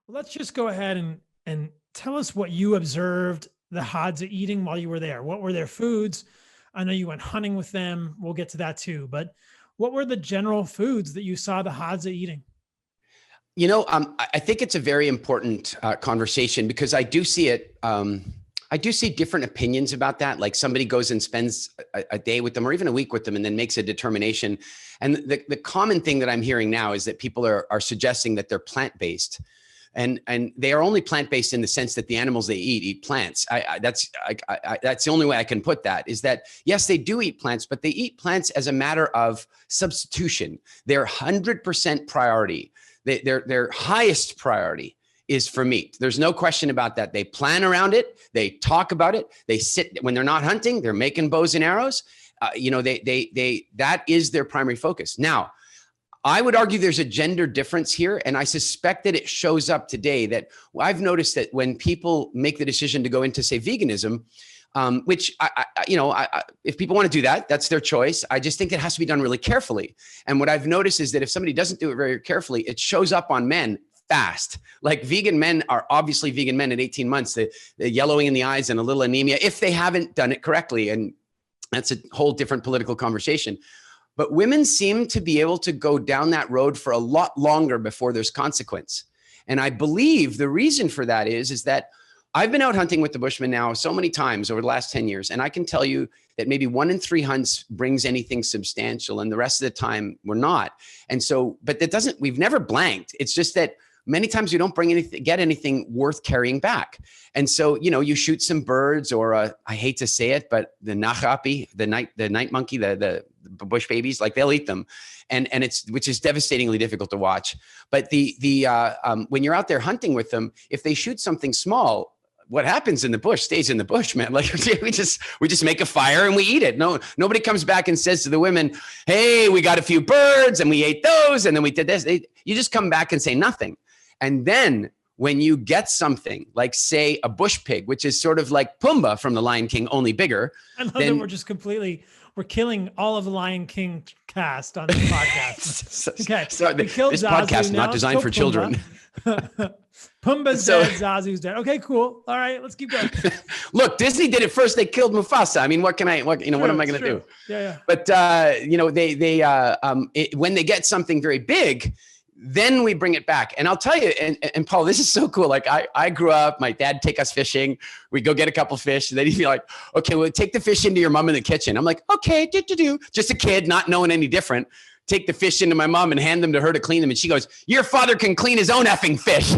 Let's just go ahead and tell us what you observed the Hadza eating while you were there. What were their foods? I know you went hunting with them. We'll get to that too. But what were the general foods that you saw the Hadza eating? I think it's a very important conversation because I do see it. I do see different opinions about that. Like somebody goes and spends a day with them or even a week with them and then makes a determination. And the common thing that I'm hearing now is that people are suggesting that they're plant-based. And they are only plant-based in the sense that the animals they eat plants. That's the only way I can put that, is that, yes, they do eat plants, but they eat plants as a matter of substitution. Their 100% priority, their highest priority is for meat. There's no question about that. They plan around it. They talk about it. They sit, when they're not hunting, they're making bows and arrows. That is their primary focus. Now, I would argue there's a gender difference here, and I suspect that it shows up today. That I've noticed that when people make the decision to go into, say, veganism, which if people want to do that, that's their choice. I just think it has to be done really carefully. And what I've noticed is that if somebody doesn't do it very carefully, it shows up on men fast. Like vegan men are obviously vegan men at 18 months, the yellowing in the eyes and a little anemia if they haven't done it correctly. And that's a whole different political conversation. But women seem to be able to go down that road for a lot longer before there's consequence. And I believe the reason for that is that I've been out hunting with the Bushmen now so many times over the last 10 years. And I can tell you that maybe 1 in 3 hunts brings anything substantial, and the rest of the time we're not. And so, but that doesn't, we've never blanked. It's just that many times we don't get anything worth carrying back. And so, you shoot some birds, or I hate to say it, but the nachapi, the night monkey, the bush babies, like they'll eat them. And which is devastatingly difficult to watch. But when you're out there hunting with them, if they shoot something small, what happens in the bush stays in the bush, man. Like we just make a fire and we eat it. Nobody comes back and says to the women, hey, we got a few birds and we ate those and then we did this. You just come back and say nothing. And then when you get something like, say, a bush pig, which is sort of like Pumbaa from The Lion King, only bigger. I love that we're killing all of the Lion King cast on this podcast. Okay. So this podcast is not designed for children. Pumbaa's dead, Zazu's dead. Okay, cool. All right, let's keep going. Look, Disney did it first. They killed Mufasa. I mean, what am I going to do? Yeah. But when they get something very big, then we bring it back. And I'll tell you, and Paul, this is so cool. Like I grew up, my dad take us fishing. We'd go get a couple fish. And then he'd be like, okay, well, take the fish into your mom in the kitchen. I'm like, okay, just a kid, not knowing any different. Take the fish into my mom and hand them to her to clean them. And she goes, your father can clean his own effing fish.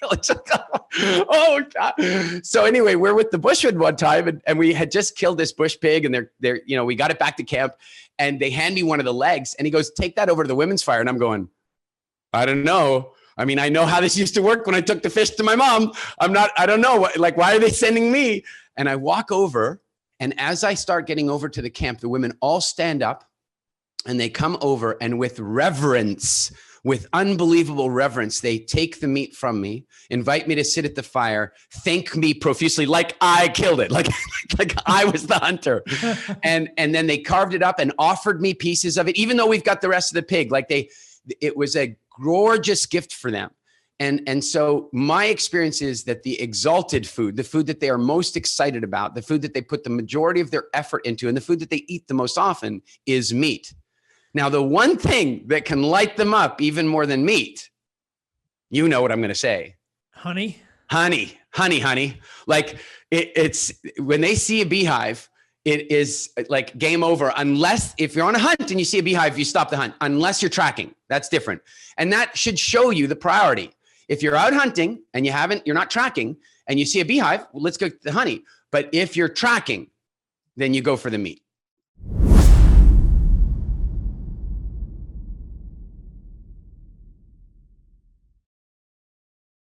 Oh God. So anyway, we're with the Bushmen one time and we had just killed this bush pig and we got it back to camp and they hand me one of the legs and he goes, take that over to the women's fire. And I'm going, I don't know. I mean, I know how this used to work when I took the fish to my mom. I don't know. Why are they sending me? And I walk over, and as I start getting over to the camp, the women all stand up and they come over, and with reverence, with unbelievable reverence, they take the meat from me, invite me to sit at the fire, thank me profusely, like I killed it, like I was the hunter. And then they carved it up and offered me pieces of it, even though we've got the rest of the pig. It was a gorgeous gift for them. And so my experience is that the exalted food, the food that they are most excited about, the food that they put the majority of their effort into, and the food that they eat the most often is meat. Now, the one thing that can light them up even more than meat, you know what I'm going to say. Honey. Like it's when they see a beehive, it is like game over. Unless if you're on a hunt and you see a beehive, you stop the hunt, unless you're tracking. That's different. And that should show you the priority. If you're out hunting and you're not tracking and you see a beehive, well, let's go to the honey. But if you're tracking, then you go for the meat.